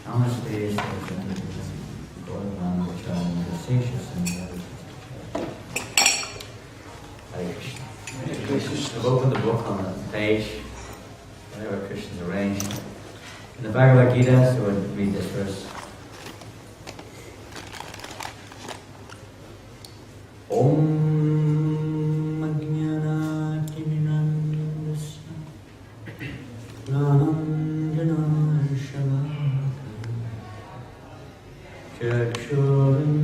Namaste, Gosvami, Janananda, and the others. Hare Krishna. We've opened the book on the page, whatever Krishna's arranged. In the Bhagavad Gita, so we'll read this verse. Om Ajnana Timirandasya Nanandana Shavaka Chakshuram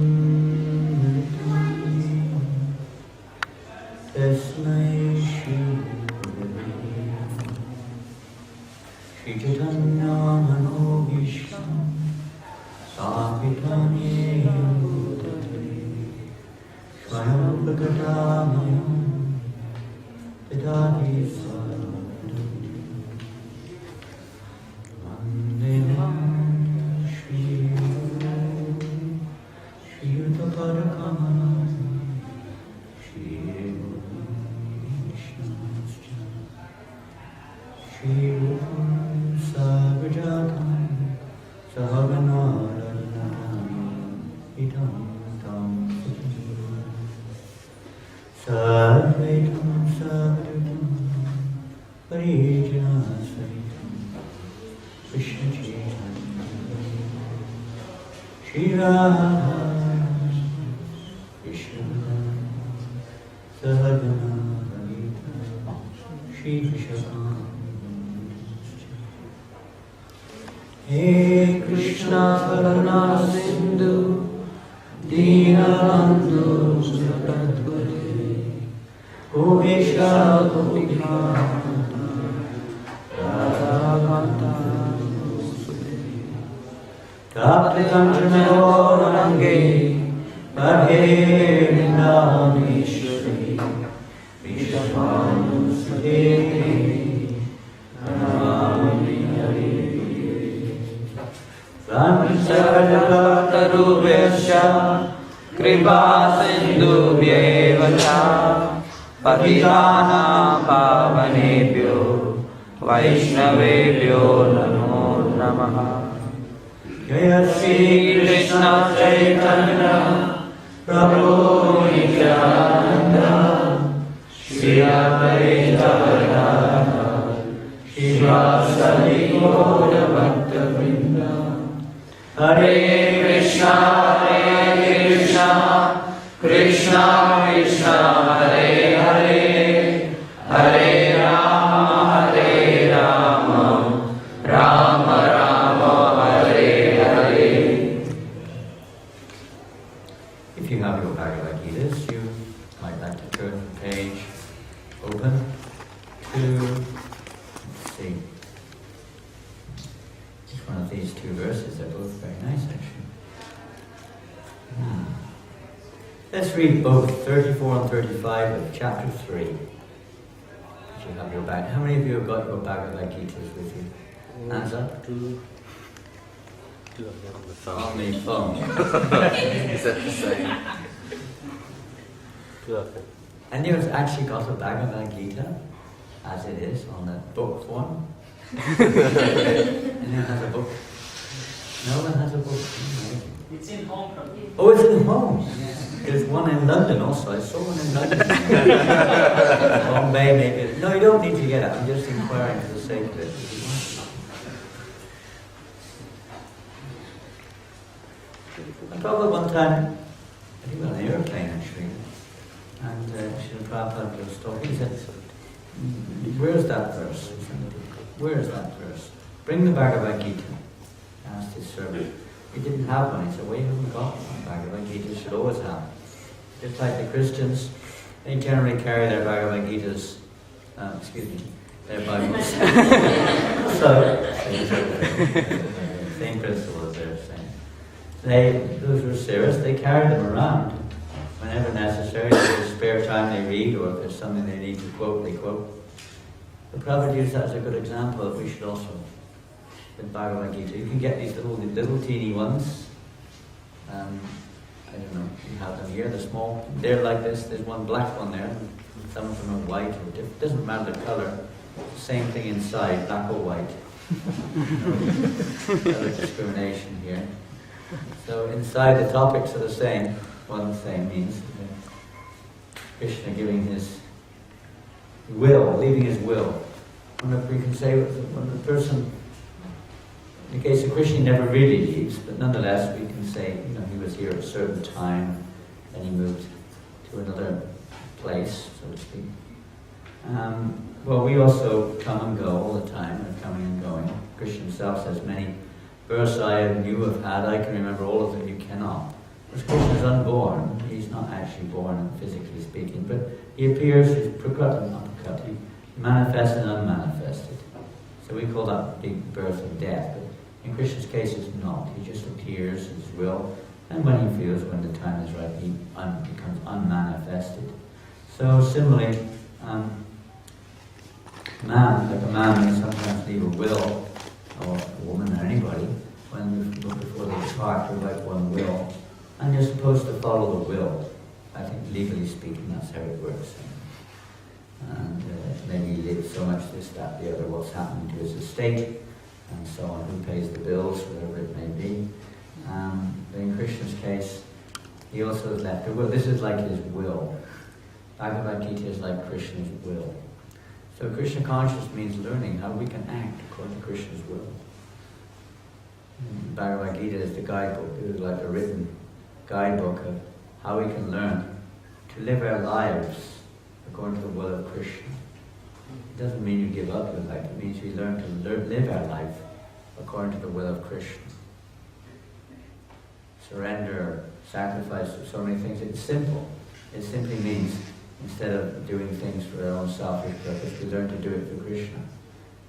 Mritam Tasmai Shri Shri Chaitanya Manobishtam Sampitanye Swayam Bhagadamayam Vidadi Sadhu Vandemam Shri Guru Shri Yuddhapadakama Shri Guru Vishnascha Shri Guru Savajatam Sahaganarayanam Idam Tam Sarvaitam Sarvatam Parijana Saritam Krishna Chaitanya Shri Radha Krishna Sahagana Lalita Shri Vishakam Hey Krishna Karuna Sindhu Dinabandhu Jagadguru Govisha Gopika Radha Taptikanchana Range Madhe Vindameshwari Vishapanu Sadhete Namami Hari Ramsarvataruvyasya Kripa Sindhu Vyevacha Patitanam Pavanebhyo Vaishnavebhyo Namo Namaha Jaya Shri Krishna Chaitanya Prabhu Nityananda Shri Advaita Gadadhara Shri Vasadi Gaura Bhakta Vrinda Hare Krishna Krishna Krishna Hare Hare Hare Rama Rama Rama Hare Hare. If you have your Bhagavad Gitas, you might like to turn the page open to, let's see, each one of these two verses are both very nice actually. Let's read both 34 and 35 of chapter 3. If you have your bag. How many of you have got your Bhagavad Gitas with you? Hands up. Two of them on the phone. On the phone. Is that the same? Two of them. And you've actually got a Bhagavad Gita, as it is, on the book form. Anyone has a book? No one has a book. Amazing. It's in home. Oh, it's in home. There's one in London also. I saw one in London. Bombay maybe. No, you don't need to get it. I'm just inquiring for the sake of it. I traveled one time, I think on an airplane actually, and Srila Prabhupada was talking. He said, "Where's that verse? Where is that verse? Bring the Bhagavad Gita." He asked his servant. He didn't have one. He said, "Well, you haven't got one. Bhagavad Gita should always have." Just like the Christians, they generally carry their Bhagavad Gitas, their Bibles. So, same principle as they're saying. Those who are serious, they carry them around. Whenever necessary, if there's spare time they read, or if there's something they need to quote, they quote. The Prophet used that as a good example that we should also, with Bhagavad Gita. You can get these little teeny ones. I don't know, you have them here, they're small. They're like this, there's one black one there. Some of them are white or different. Doesn't matter the colour. Same thing inside, black or white. No discrimination here. So inside the topics are the same. One thing means Krishna giving his will, leaving his will. We can say when the person, in the case of Krishna, he never really leaves, but nonetheless we can say, he was here at a certain time, and he moved to another place, so to speak. Well, we also come and go all the time, we're coming and going. Krishna himself says, many births I and you have had, I can remember all of them, you cannot. Because Krishna is unborn, he's not actually born physically speaking, but he appears, he's prakrit and apakat, he manifested and unmanifested. So we call that the birth and death, but in Krishna's case it's not. He just appears, his will, and when he feels, when the time is right, he becomes unmanifested. So similarly, a man may sometimes leave a will, or a woman or anybody, before they depart, they write one will, and you're supposed to follow the will. I think legally speaking, that's how it works. And maybe he lives so much this, that, the other, what's happening to his estate, and so on, who pays the bills, whatever it may be. But in Krishna's case, he also has left a will. This is like his will. Bhagavad Gita is like Krishna's will. So Krishna conscious means learning how we can act according to Krishna's will. Bhagavad Gita is the guidebook. It is like a written guidebook of how we can learn to live our lives according to the will of Krishna. It doesn't mean you give up your life. It means we learn to live our life according to the will of Krishna. Surrender, sacrifice of so many things. It's simple. It simply means instead of doing things for our own selfish purpose, we learn to do it for Krishna.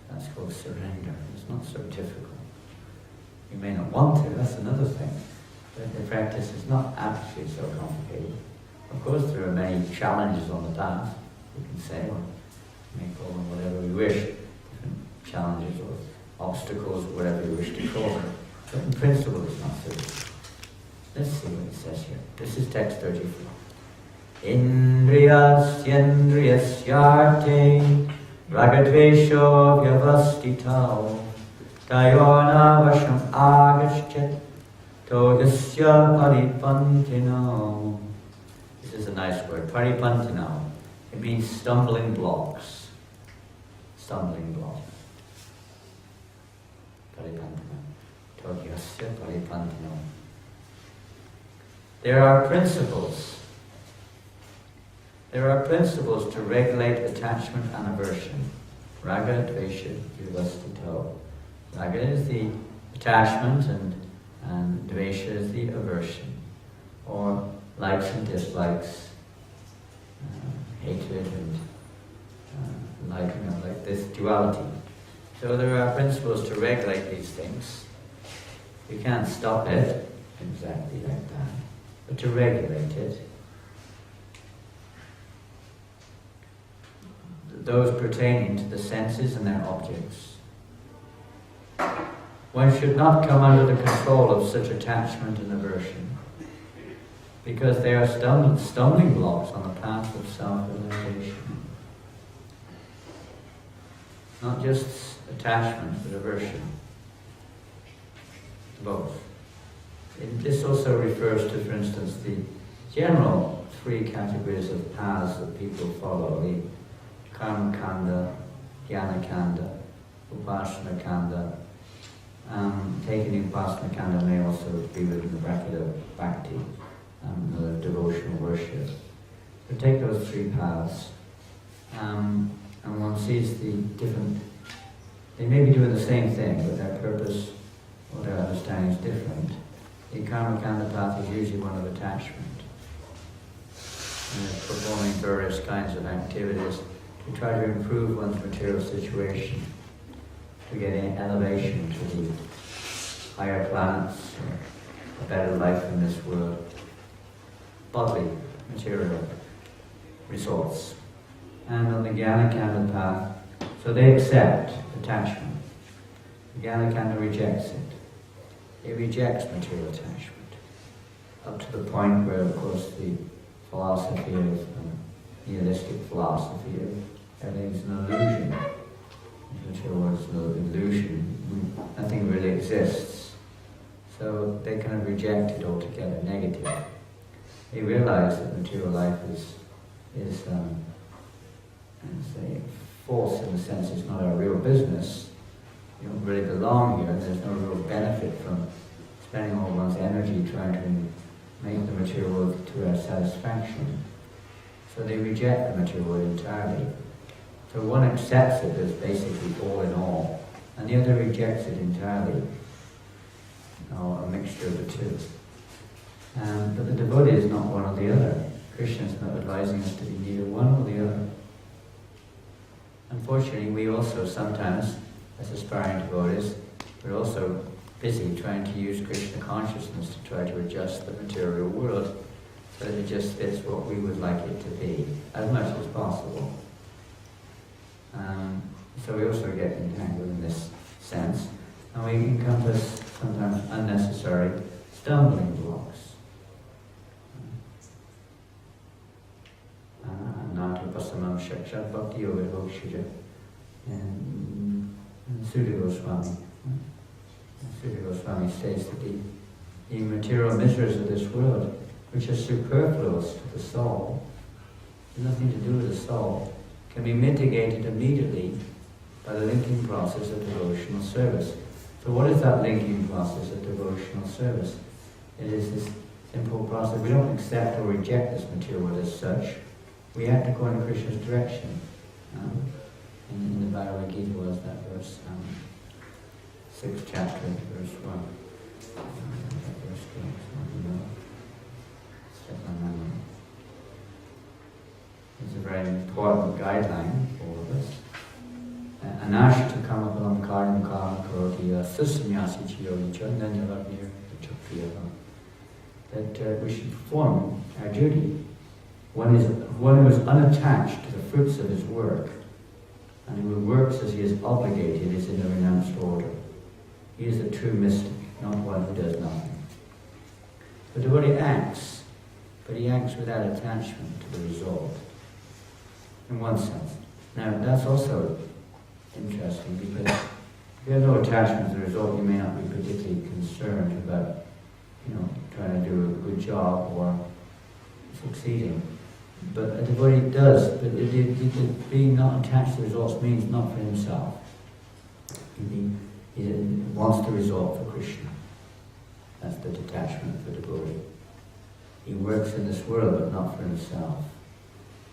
That's called surrender. It's not so difficult. You may not want to, that's another thing. But the practice is not actually so complicated. Of course, there are many challenges on the path, we can say, or we may call them whatever we wish, different challenges or obstacles, whatever you wish to call them. But in principle, it's not so difficult. Let's see what it says here. This is text 34. Indriyasyendriyasyarte ragadvesho vyavastitao tayona vasham agaschet todasya paripantino. This is a nice word, paripantino. It means stumbling blocks. Stumbling blocks. Paripantino. Todasya paripantino. There are principles. There are principles to regulate attachment and aversion. Raga, dvesha, yuvastito. Raga is the attachment and dvesha is the aversion, or likes and dislikes, hatred and like this duality. So there are principles to regulate these things. You can't stop it exactly like that, but to regulate it. Those pertaining to the senses and their objects. One should not come under the control of such attachment and aversion, because they are stumbling blocks on the path of self-realization. Not just attachment, but aversion. Both. This also refers to, for instance, the general three categories of paths that people follow. The Karma Kanda, Jnana Kanda, Upasana Kanda. Taking Upasana Kanda may also be within the bracket of Bhakti, devotional worship. So take those three paths, and one sees the different, they may be doing the same thing, but their purpose or their understanding is different. The Karma Kanda path is usually one of attachment, and it's performing various kinds of activities to try to improve one's material situation, to get an elevation to the higher planets, a better life in this world, bodily, material results. And on the Jnana Kanda path, so they accept attachment. The Jnana Kanda rejects it. It rejects material attachment, up to the point where, of course, the philosophy of nihilistic philosophy of everything's an illusion. material world is an illusion, nothing really exists. So they kind of reject it altogether, negative. They realize that material life is say, false in the sense it's not our real business. You don't really belong here, and there's no real benefit from spending all one's energy trying to make the material world to our satisfaction. So they reject the material world entirely. So one accepts it as basically all in all, and the other rejects it entirely, or a mixture of the two. But the devotee is not one or the other. Krishna is not advising us to be neither one or the other. Unfortunately, we also sometimes, as aspiring devotees, we're also busy trying to use Krishna consciousness to try to adjust the material world so that it just fits what we would like it to be, as much as possible. So we also get entangled in this sense, and we encompass sometimes unnecessary stumbling blocks. Nātupasamam shakshat bhakti yoga bhokshija and Sudha Gosvami. Sudha Goswami states that the material miseries of this world, which are superfluous to the soul, nothing to do with the soul, can be mitigated immediately by the linking process of devotional service. So what is that linking process of devotional service? It is this simple process. We don't accept or reject this material world as such. We act according to Krishna's direction. In the Bhagavad Gita was that verse, 6th chapter, verse 1. That verse goes, step on memory. It's a very important guideline for us. Anashta kama palam karyam karam karoti susamyasi chiyogi chandanyavadnir chakriyavam. That we should perform our duty. One who is unattached to the fruits of his work, and who works as he is obligated, is in the renounced order. He is the true mystic, not one who does nothing. The devotee acts, but he acts without attachment to the result, in one sense. Now, that's also interesting, because if you have no attachment to the result, you may not be particularly concerned about, trying to do a good job or succeeding. But a devotee does, but being not attached to results means not for himself. He wants the result for Krishna. That's the detachment for the devotee. He works in this world, but not for himself.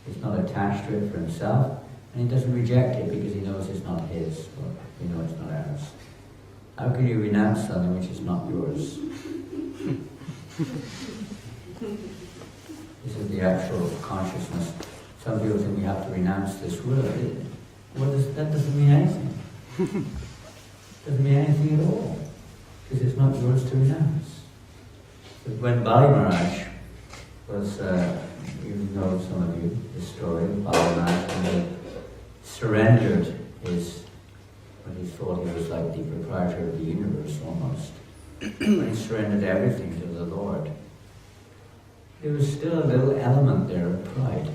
He's not attached to it for himself, and he doesn't reject it because he knows it's not his, or it's not ours. How can you renounce something which is not yours? This is the actual consciousness. Some people think we have to renounce this world. That doesn't mean anything. It doesn't mean anything at all, because it's not yours to renounce. But when Bali Maharaj was, you know some of you, the story of Bali Maharaj, when he surrendered when he thought he was like the proprietor of the universe almost, when he surrendered everything to the Lord, there was still a little element there of pride.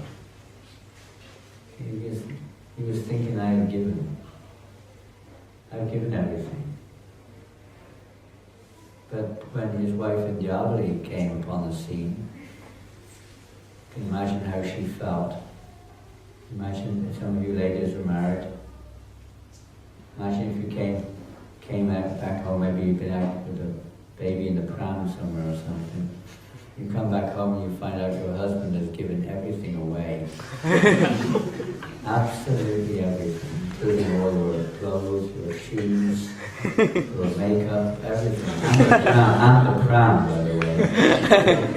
He was thinking, I've given everything. But when his wife Indyavali came upon the scene, you can imagine how she felt. Imagine if some of you ladies are married. Imagine if you came out back home, maybe you've been out with a baby in the pram somewhere or something. You come back home and you find out your husband has given everything away. Absolutely everything, including all your clothes, your shoes, your makeup, everything. And the pram, by the way.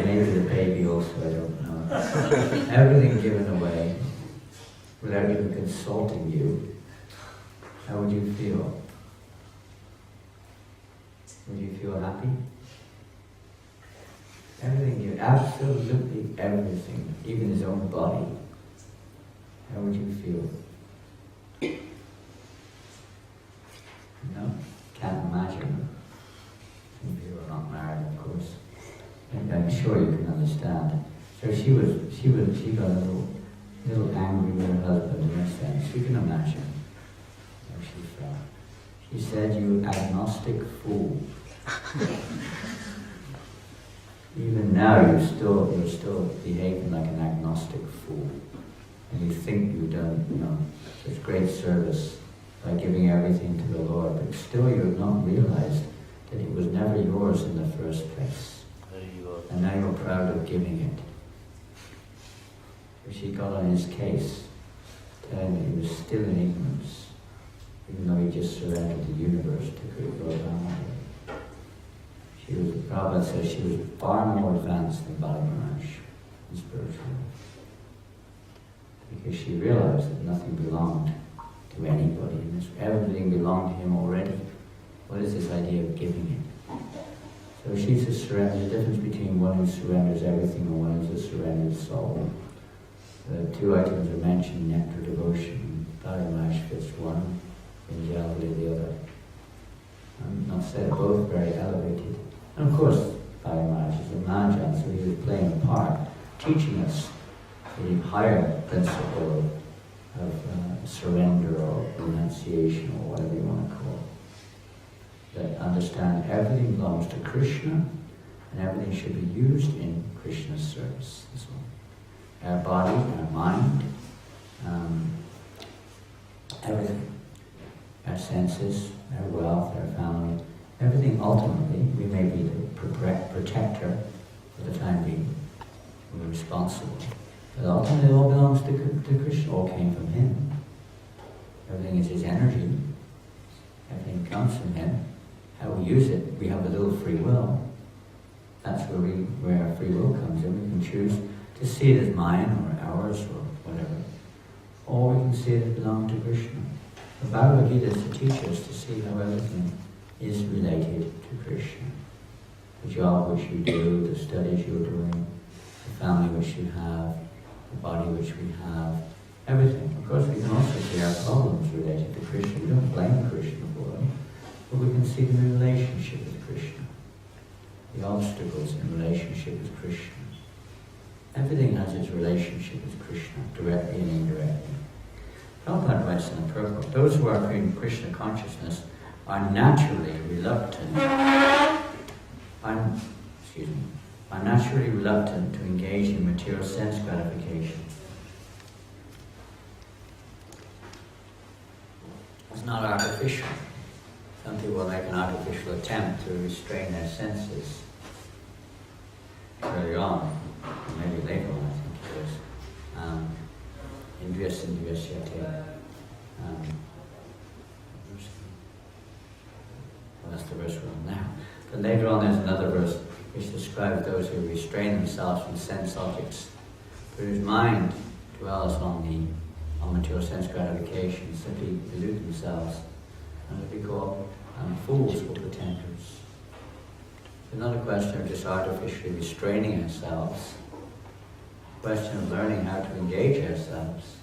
Maybe the baby also, I don't know. Everything given away without even consulting you. How would you feel? Would you feel happy? Everything, absolutely everything, even his own body. How would you feel? No? Can't imagine. Some people are not married, of course. And I'm sure you can understand. So she got a little angry with her husband in a sense. You can imagine how she felt. She said, "You agnostic fool." Even now you're still behaving like an agnostic fool. And you think you've done, such great service by giving everything to the Lord, but still you have not realized that it was never yours in the first place. And now you're proud of giving it. So she got on his case, telling him he was still in ignorance, even though he just surrendered the universe to Gosvami. Prabhupada says she was far more advanced than Bali Maharaj in spiritual life. Because she realized that nothing belonged to anybody in this. Everything belonged to him already. What is this idea of giving it? So she's a surrender. There's a difference between one who surrenders everything and one who's a surrendered soul. The two items are mentioned, nectar devotion. Bali Maharaj fits one, Anjali the other. I'm not said both very elevated. And of course, Bali Maharaj is a Mahajan, so he was playing a part, teaching us the higher principle of surrender or renunciation or whatever you want to call it. That understand everything belongs to Krishna and everything should be used in Krishna's service. That's all. Our body, our mind, everything. Our senses, our wealth, our family, everything ultimately, we may be the protector for the time being. We're responsible. But ultimately it all belongs to Krishna, all came from him. Everything is his energy. Everything comes from him. How we use it, we have a little free will. That's where our free will comes in. We can choose to see it as mine or ours or whatever. Or we can see it as belonging to Krishna. The Bhagavad Gita is to teach us to see how everything is related to Krishna. The job which you do, the studies you're doing, the family which you have, the body which we have, everything. Of course, we can also see our problems related to Krishna. We don't blame Krishna for them, but we can see them in relationship with Krishna. The obstacles in relationship with Krishna. Everything has its relationship with Krishna, directly and indirectly. Prabhupada writes in the purport, those who are in Krishna consciousness are naturally reluctant to engage in material sense gratification. It's not artificial. Some people make an artificial attempt to restrain their senses early on, or maybe later on, I think it is. Indriya Sindhyasyate. That's the verse we're on now. But later on there's another verse which describes those who restrain themselves from sense objects, but whose mind dwells on material sense gratification, simply delude themselves, and what we call fools or pretenders. It's not a question of just artificially restraining ourselves, a question of learning how to engage ourselves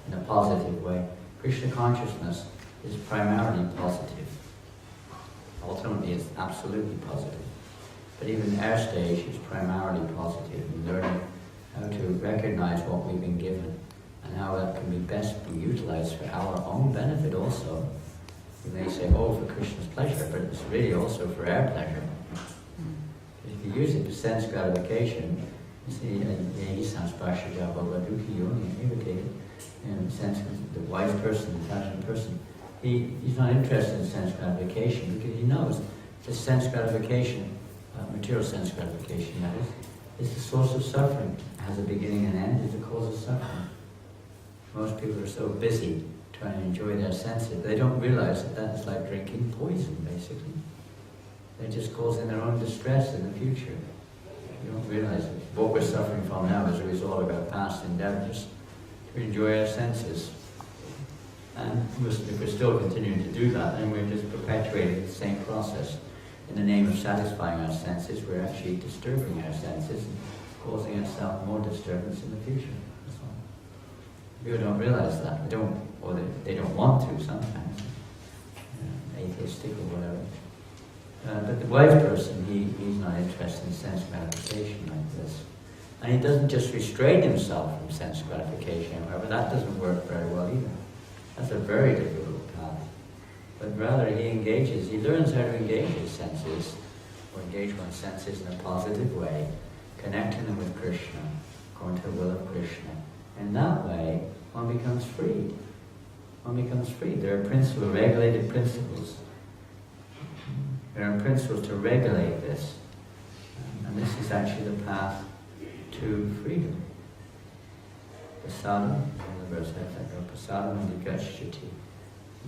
in a positive way. Krishna consciousness is primarily positive. Ultimately, it's absolutely positive. But even our stage is primarily positive in learning how to recognize what we've been given and how that can be best be utilized for our own benefit also. You may say, oh, for Krishna's pleasure, but it's really also for our pleasure. If you use it for sense gratification, you see, in the sense of the wise person, the intelligent person, he's not interested in sense gratification because he knows that sense gratification, material sense gratification that is the source of suffering. It has a beginning and end, is the cause of suffering. Most people are so busy trying to enjoy their senses, they don't realize that that's like drinking poison, basically. They're just causing their own distress in the future. You don't realize that what we're suffering from now is a result of our past endeavors to enjoy our senses. And if we're still continuing to do that, then we're just perpetuating the same process. In the name of satisfying our senses, we're actually disturbing our senses and causing ourselves more disturbance in the future. That's all. People don't realize that. They don't want to sometimes. Atheistic or whatever. But the wise person, he's not interested in sense gratification like this. And he doesn't just restrain himself from sense gratification, however, that doesn't work very well either. That's a very difficult path. but rather he learns how to engage his senses, or engage one's senses in a positive way, connecting them with Krishna, according to the will of Krishna. And that way, one becomes freed. One becomes free. There are regulated principles. There are principles to regulate this. And this is actually the path to freedom. Prasadam, the verse I said, Prasadam and Gacchati.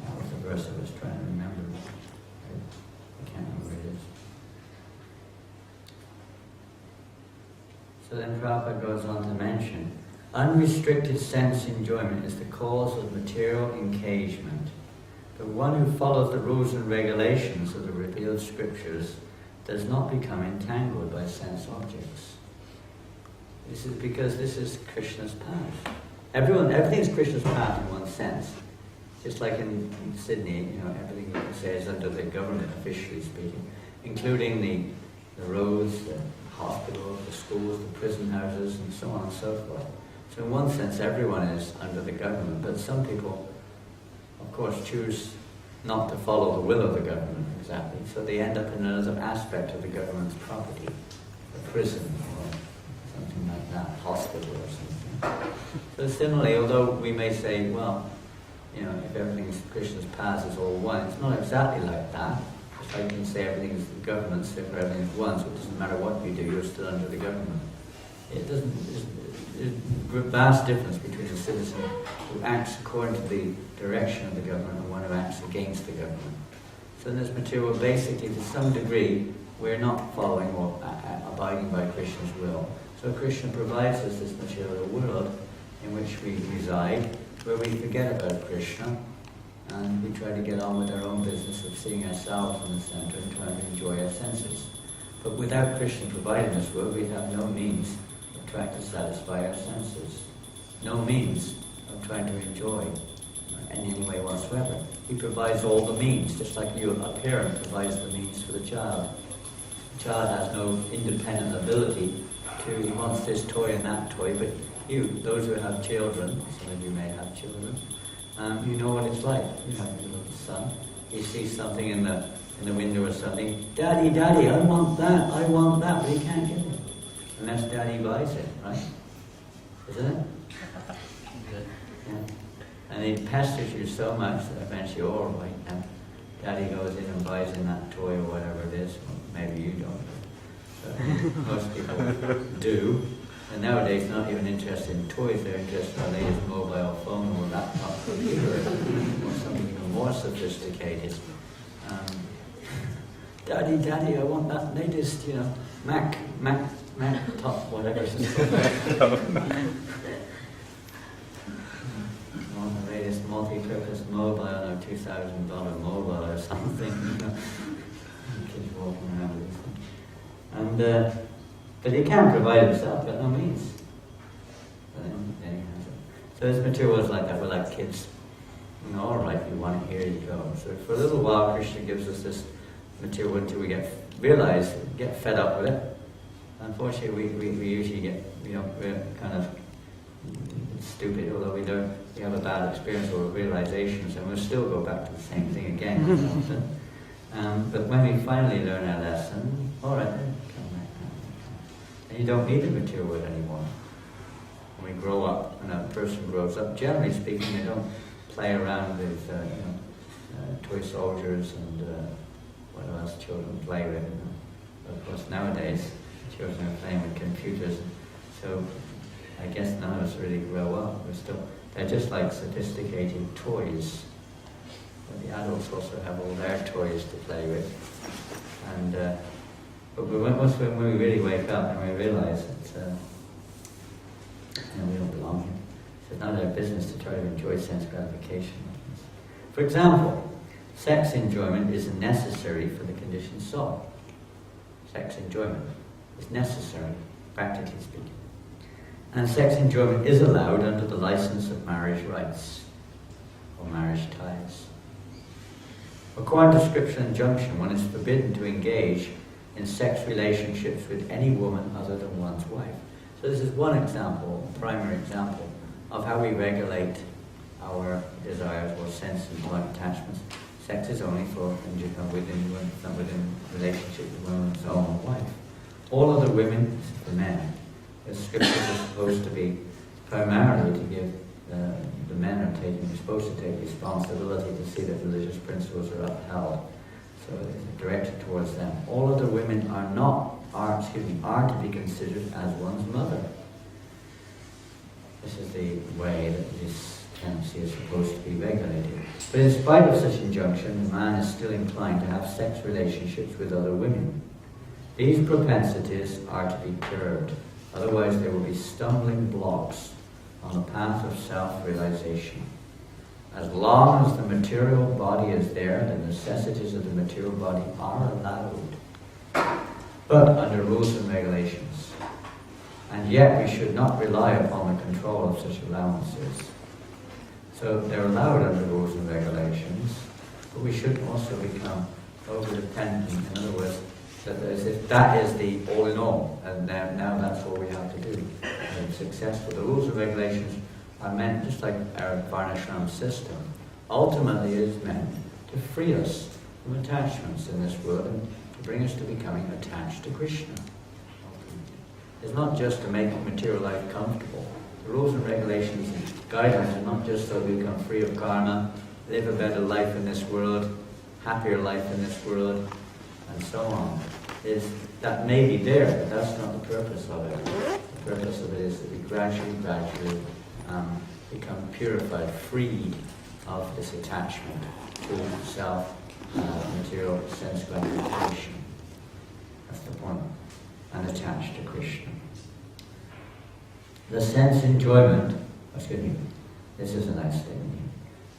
That was the verse I was trying to remember. I can't remember where it is. So then Prabhupada goes on to mention, unrestricted sense enjoyment is the cause of material engagement. The one who follows the rules and regulations of the revealed scriptures does not become entangled by sense objects. This is because this is Krishna's path. Everything is Krishna's path in one sense. Just like in Sydney, everything you can say is under the government, officially speaking, including the roads, the hospitals, the schools, the prison houses, and so on and so forth. So in one sense, everyone is under the government, but some people, of course, choose not to follow the will of the government exactly, so they end up in another aspect of the government's property, a prison or something like that, hospital or something. So similarly, although we may say, well, if everything's Krishna's path is all one, it's not exactly like that. Just like you can say everything is the government's, therefore everything is one, so it doesn't matter what you do, you're still under the government. There's a vast difference between a citizen who acts according to the direction of the government and one who acts against the government. So in this material, basically, to some degree, we're not following or abiding by Krishna's will. So Krishna provides us this material world in which we reside, where we forget about Krishna, and we try to get on with our own business of seeing ourselves in the center and trying to enjoy our senses. But without Krishna providing this world, we have no means of trying to satisfy our senses, no means of trying to enjoy in any way whatsoever. He provides all the means, just like a parent provides the means for the child. The child has no independent ability he wants this toy and that toy, but those who have children, some of you may have children, you know what it's like. You have a little son, he sees something in the window or something, Daddy, Daddy, I want that, but he can't get it. Unless Daddy buys it, right? Isn't it? Yeah. And he pesters you so much that eventually, all right, now Daddy goes in and buys in that toy or whatever it is. Well, maybe you don't, but most people do. And nowadays, not even interested in toys, they're interested in the latest mobile phone or laptop computer or something even more sophisticated. Daddy, Daddy, I want that latest, Mac top, whatever it's called. The latest multi-purpose mobile or $2,000 mobile or something. Kids walking around with it. And but he can't provide himself, got no means. So this material is like that, we're like kids. All right, you want it, here you go. So for a little while, Krishna gives us this material until we get fed up with it. Unfortunately, we usually we're kind of stupid, although we have a bad experience or realizations, and we'll still go back to the same thing again often. But when we finally learn our lesson, all right, then come back. And you don't need the material world anymore. When we grow up, when a person grows up, generally speaking, they don't play around with toy soldiers and what else children play with. But of course, nowadays, children are playing with computers, so I guess none of us really grow up. They're just like sophisticated toys. But the adults also have all their toys to play with. And but when we really wake up and we realize that we don't belong here. So it's not our business to try to enjoy sense gratification. For example, sex enjoyment is necessary for the conditioned soul. Sex enjoyment is necessary, practically speaking. And sex enjoyment is allowed under the license of marriage rights or marriage ties. According to scripture and injunction, one is forbidden to engage in sex relationships with any woman other than one's wife. So this is one example, a primary example, of how we regulate our desires or sense and attachments. Sex is only for within relationship with one's own wife. All other women, for men, the scriptures are supposed to be primarily to give the men are supposed to take responsibility to see that religious principles are upheld. So it's directed towards them. All other women are to be considered as one's mother. This is the way that this tendency is supposed to be regulated. But in spite of such injunction, the man is still inclined to have sex relationships with other women. These propensities are to be curbed, otherwise there will be stumbling blocks on the path of self-realization. As long as the material body is there, the necessities of the material body are allowed, but under rules and regulations. And yet we should not rely upon the control of such allowances. So they're allowed under rules and regulations, but we shouldn't also become over-dependent. In other words, as if that is the all in all, and now that's all we have to do. And successful. The rules and regulations are meant, just like our Varnashram system, ultimately it is meant to free us from attachments in this world and to bring us to becoming attached to Krishna. It's not just to make material life comfortable. The rules and regulations and guidelines are not just so we become free of karma, live a better life in this world, happier life in this world, and so on. That may be there, but that's not the purpose of it. The purpose of it is that we gradually become purified, freed of this attachment to self, material, sense gratification. That's the point. And attached to Krishna. The sense enjoyment, this is a nice thing.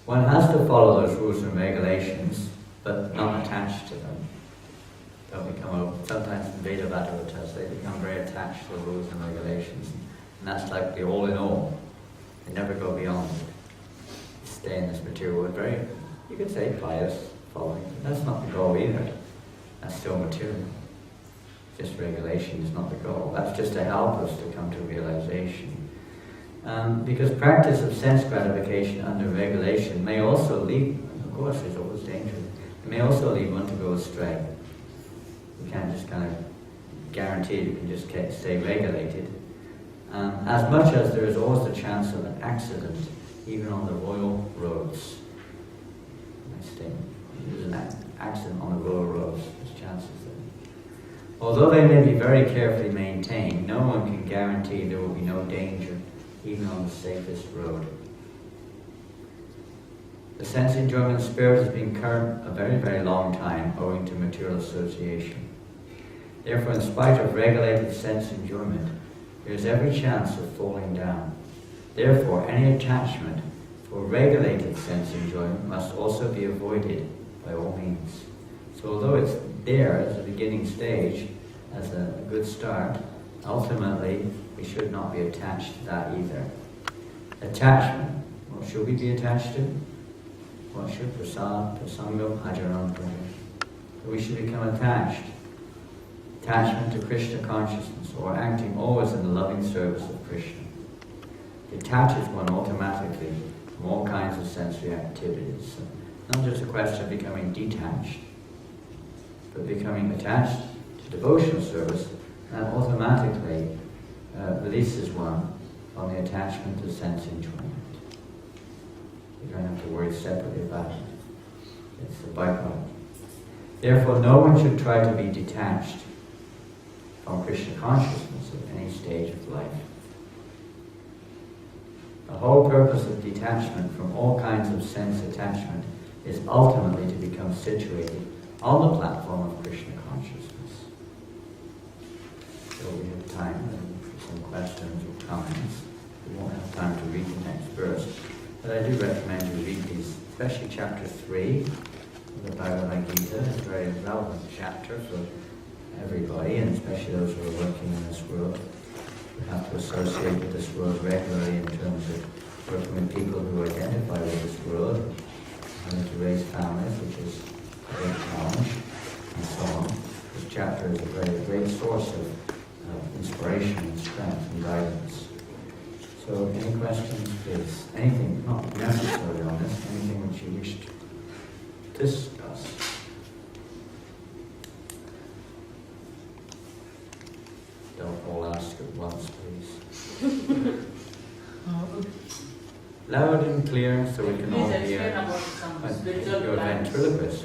One has to follow those rules and regulations, but not attached to them. Sometimes in Veda Bhagavatas, they become very attached to the rules and regulations. And that's like the all in all. They never go beyond it. Stay in this material world. You could say pious, following. But that's not the goal either. That's still material. Just regulation is not the goal. That's just to help us to come to realization. Because practice of sense gratification under regulation may also lead, of course there's always danger, it may also lead one to go astray. You can't just kind of guarantee you can just stay regulated. As much as there is always the chance of an accident, even on the royal roads. There's an accident on the royal roads, there's chances there. Although they may be very carefully maintained, no one can guarantee there will be no danger, even on the safest road. The sense enjoyment spirit has been current a very, very long time owing to material association. Therefore, in spite of regulated sense enjoyment, there is every chance of falling down. Therefore, any attachment for regulated sense enjoyment must also be avoided by all means. So although it's there as a beginning stage, as a good start, ultimately we should not be attached to that either. Attachment, what should we be attached to? What should prasangam ajaram. We should become attached. Attachment to Krishna consciousness, or acting always in the loving service of Krishna, detaches one automatically from all kinds of sensory activities. So not just a question of becoming detached, but becoming attached to devotional service, that automatically releases one from the attachment to sense enjoyment. You don't have to worry separately about it. It's the byproduct. Therefore, no one should try to be detached from Krishna consciousness at any stage of life. The whole purpose of detachment from all kinds of sense attachment is ultimately to become situated on the platform of Krishna consciousness. So we have time for some questions or comments. We won't have time to read the next verse, but I do recommend you read these, especially chapter 3 of the Bhagavad Gita. It's a very relevant chapter for everybody, and especially those who are working in this world. We have to associate with this world regularly in terms of working with people who identify with this world, having to raise families, which is a great challenge, and so on. This chapter is a very great source of inspiration and strength and guidance. So, any questions, please? Anything, not necessarily on this, anything which you wish to discuss. Don't all ask at once, please. Loud and clear so we can all Please explain hear. about some spiritual You're a planets. ventriloquist.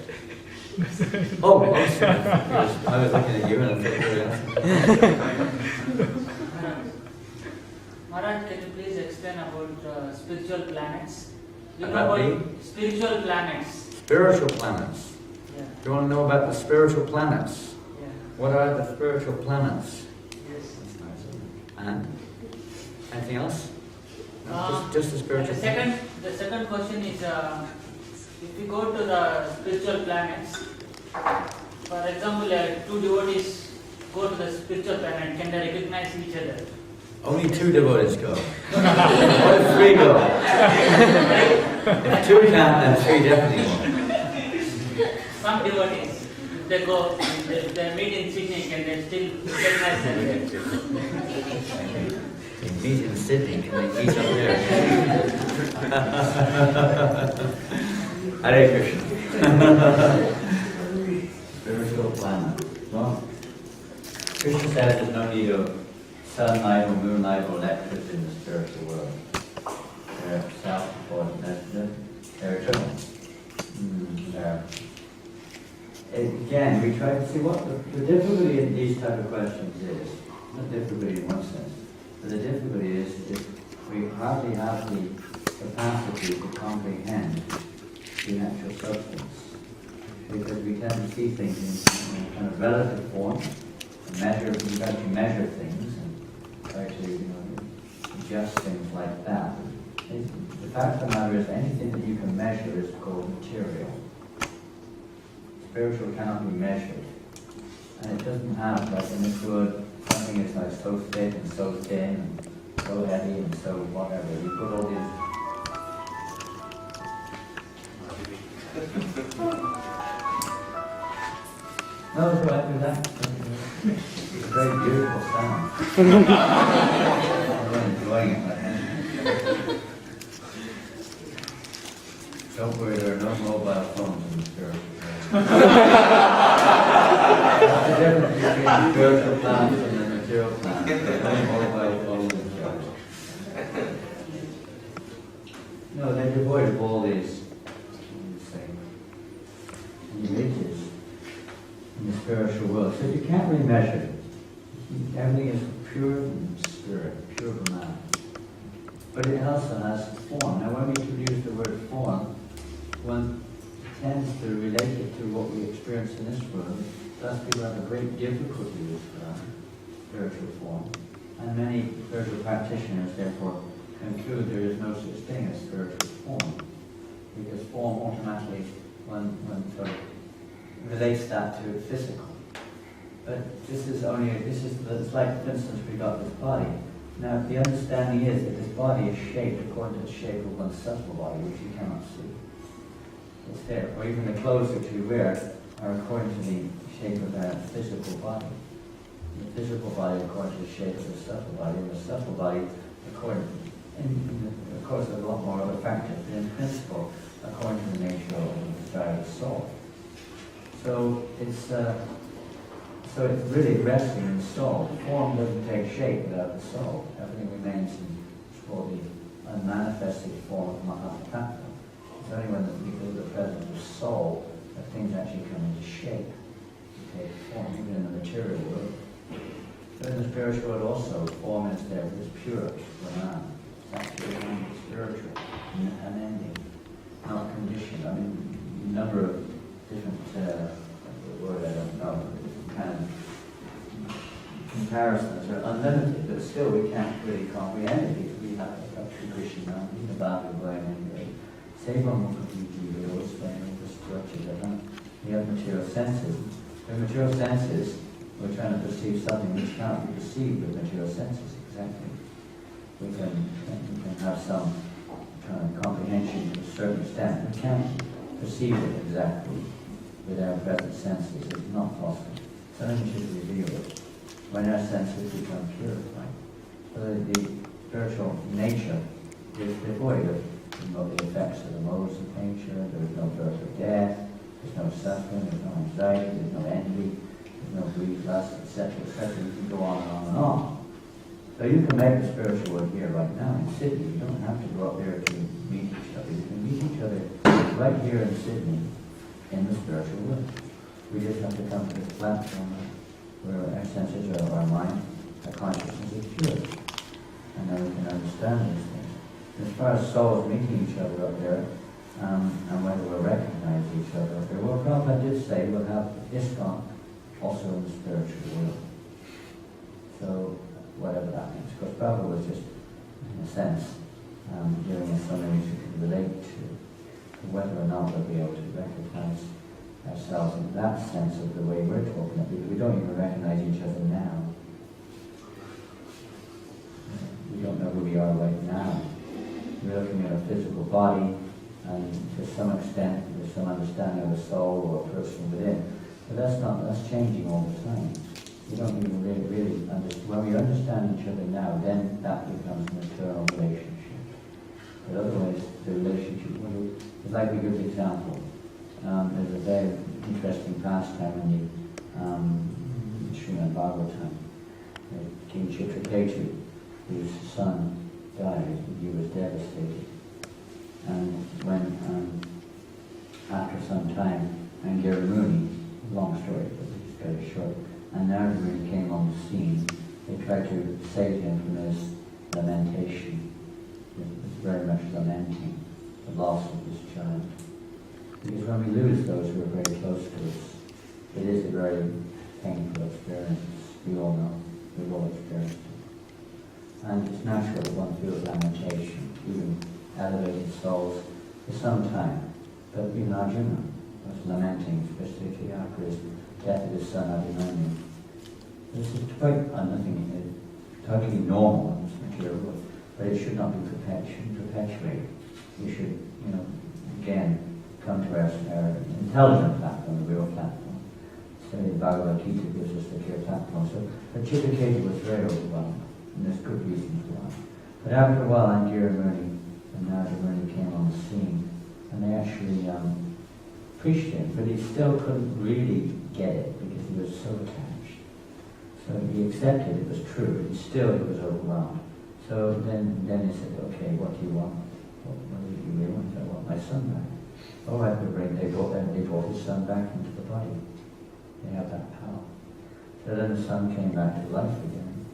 Oh, sorry. I was looking at you and I thought you were asking. Maharaj, can you please explain about spiritual planets? You know About about spiritual planets. Spiritual planets. Yeah. Do you want to know about the spiritual planets? Yeah. What are the spiritual planets? Yes. And anything else? No, Uh, just the spiritual planets. The second question is, if we go to the spiritual planets, for example, two devotees go to the spiritual planet, can they recognize each other? Only 2 devotees go. What if 3 go? If 2 can't, then 3 definitely won't. Some devotees, if they go, if they meet in Sydney, can they still recognize them? They meet in Sydney, can they meet up there? Hare Krishna. Spiritual planet. Well, Krishna says there's no need of sunlight or moonlight or electricity in the spiritual world. They're self-important, they're eternal. Again, we try to see what the difficulty in these type of questions is. Not difficulty in one sense, but the difficulty is if we hardly have the capacity to comprehend the actual substance. Because we tend to see things in a kind of relative form, we try to measure things and try to adjust things like that. The fact of the matter is anything that you can measure is called material. Spiritual cannot be measured. And it doesn't have, like in this world, something is like so thick and so thin and so heavy and so whatever. You put all these... No, it's right with that. It's a very beautiful sound. I'm enjoying it right now. Don't worry, there are no mobile phones in the spiritual world. What's the difference between the spiritual plans and the material plans? There are no mobile phones in the church. No, they're devoid of all these images in the spiritual world. So you can't really measure it. Everything is pure from spirit, pure from man. But it also has form. Now when we use the word form, one tends to relate it to what we experience in this world. Thus people have a great difficulty with spiritual form. And many spiritual practitioners therefore conclude there is no such thing as spiritual form. Because form automatically, one sort of relates that to physical. But it's like, for instance, we got this body. Now, the understanding is that this body is shaped according to the shape of one's subtle body, which you cannot see. It's there. Or even the clothes that you wear are according to the shape of their physical body. The physical body according to the shape of the subtle body, and the subtle body according, of course, there's a lot more other factors, but in principle, according to the nature of the desire of the soul. So it's really resting in the soul. The form doesn't take shape without the soul. Everything remains in what's the unmanifested form of Mahatma. It's only when we go to the presence of soul that things actually come into shape, to take form, even in the material world. But in the spiritual world also, form is there, but it's pure, Brahman. It's actually spiritual, unending, not conditioned. I mean, a number of different, word I don't know, kind of comparisons are unlimited, but still we can't really comprehend it because we have Krishna, the Bhagavad Gita, Sevam we have material senses. The material senses, we're trying to perceive something which cannot be perceived with material senses exactly. We can have some kind of comprehension to a certain extent. We can't perceive it exactly with our present senses. It's not possible. Something should reveal it when our senses become purified. So the spiritual nature is devoid of the effects of the modes of nature. There is no birth or death. There's no suffering, there's no anxiety, there's no envy, there's no greed, lust, etc., etc. You can go on and on and on. So you can make the spiritual world here right now in Sydney. You don't have to go up there to meet each other. You can meet each other right here in Sydney in the spiritual world. We just have to come to this platform where our senses, our mind, our consciousness is pure. And then we can understand these things. As far as souls meeting each other up there, and whether we'll recognize each other up there, well, Prabhupada did say we'll have ISKCON also in the spiritual world. So, whatever that means. Because Prabhupada was just, in a sense, giving us something we should relate to whether or not we'll be able to recognize ourselves in that sense of the way we're talking about, because we don't even recognize each other now. We don't know who we are right now. We're looking at a physical body, and to some extent there's some understanding of a soul or a person within. But that's changing all the time. We don't even really understand. When we understand each other now, then that becomes an eternal relationship. But otherwise, the relationship, it's like we give the example. There's a very interesting pastime in the Srimad Bhagavatam. King Chitraketu, whose son died, he was devastated. And when, after some time, Angara Muni, long story, but it's very short, and Narada Muni came on the scene, they tried to save him from his lamentation. He was very much lamenting the loss of his child. Because when we lose those who are very close to us, it is a very painful experience. We all know, we've all experienced it. And it's natural that one feels lamentation, even elevated souls, for some time. But even Arjuna was lamenting, especially after his death of his son Abhimanyu. This is quite nothing, totally normal in this material world, but it should not be perpetuated. We should, again, come to our intelligent platform, the real platform. So the Bhagavad Gita gives us the clear platform. So Chitraketu was very overwhelmed, and there's good reasons why. But after a while, Angara Muni and Narada Muni came on the scene, and they actually preached him, but he still couldn't really get it because he was so attached. So he accepted it was true, but still he was overwhelmed. So then he said, okay, what do you want? What do you really want? I want my son back. All right, they brought his son back into the body. They have that power. So then the son came back to life again.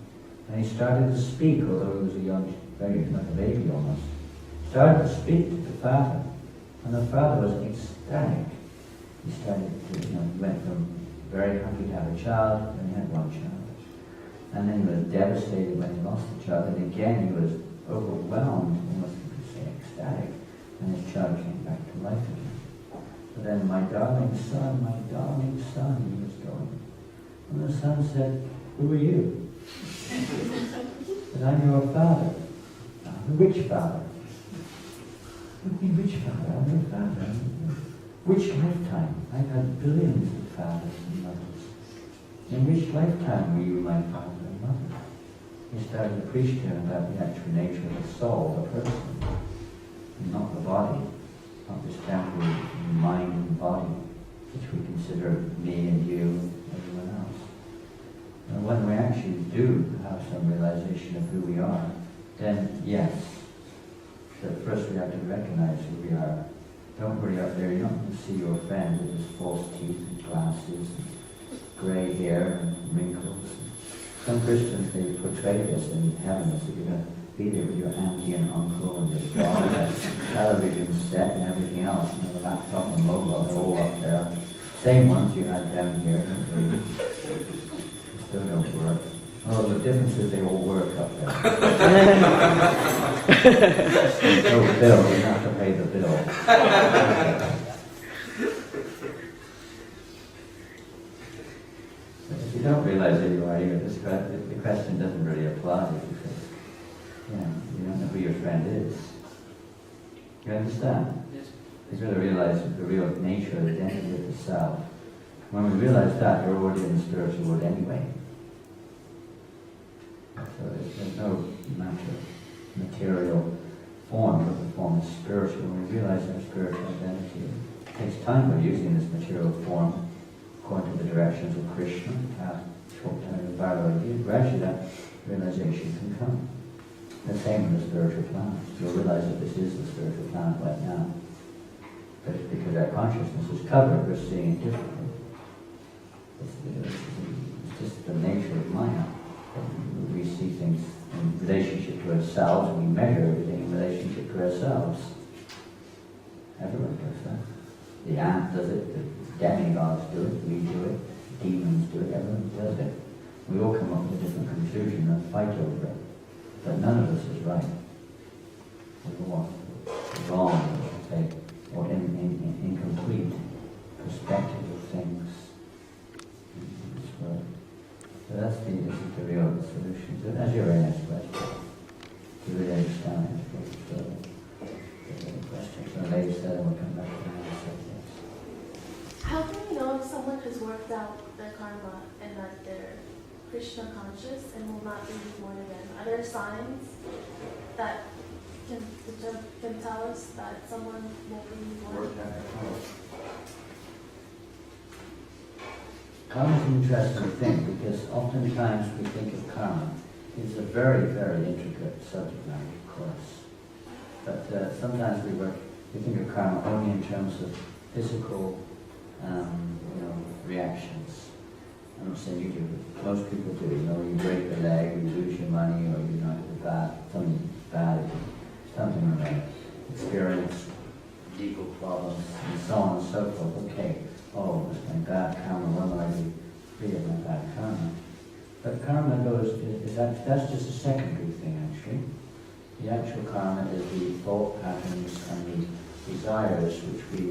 And he started to speak, although he was a young baby, like a baby almost. Started to speak to the father. And the father was ecstatic. He started to, he went from very happy to have a child, and he had one child. And then he was devastated when he lost the child, and again he was overwhelmed, almost you could say ecstatic, and his child came back to life again. So then, my darling son, he was going. And the son said, who are you? He said, I'm your father. Which father? Which father? I'm your father. Which lifetime? I've had billions of fathers and mothers. In which lifetime were you my father and mother? He started to preach to him about the actual nature of the soul, the person, and not the body, not this temporary mind and body, which we consider me and you and everyone else. And when we actually do have some realization of who we are, then yes, so first we have to recognize who we are. Don't worry up there, you don't want to see your friend with his false teeth and glasses and grey hair and wrinkles. Some Christians, they portray this in heaven as if you're going to be there with your auntie and uncle and your dog and television set and everything else, the laptop and mobile, they're all up there. Same ones you had down here, they still don't work. Oh, the difference is they all work up there. There's no bill, you have to pay the bill. If you don't realize who you are, the question doesn't really apply because you don't know who your friend is. You understand? Yes. You've got to realize the real nature of the identity of the self. When we realize that, you're already in the spiritual world anyway. So there's no material form, but the form is spiritual. When we realize our spiritual identity, takes time by using this material form according to the directions of Krishna, short-term environment. Gradually that realization can come. The same in the spiritual planet. You'll realize that this is the spiritual planet right now. But because our consciousness is covered, we're seeing it differently. It's just the nature of Maya. We see things in relationship to ourselves, and we measure everything in relationship to ourselves. Everyone does that. The ant does it, the demigods do it, we do it, demons do it, everyone does it. We all come up with a different conclusion and fight over it. But none of us is right. We're all wrong, I should say, or incomplete perspective of things in this world. So this is the real solution. So that's your next question. Do you really understand it? So, any questions? So the lady said, and we'll come back to that in a second. How can we know if someone has worked out their karma and that they're Krishna conscious and will not be born again? Are there signs that can tell us that someone won't be born again? Karma is an interesting thing because oftentimes we think of karma. It's a very, very intricate subject matter, of course. But sometimes we think of karma only in terms of physical reactions. I'm not saying you do, but most people do. You break your leg, you lose your money, or something bad, something like that. Experience legal problems, and so on and so forth. Okay, it's my bad karma, when will I be free of my bad karma? But karma that's just a secondary thing actually. The actual karma is the thought patterns and the desires which we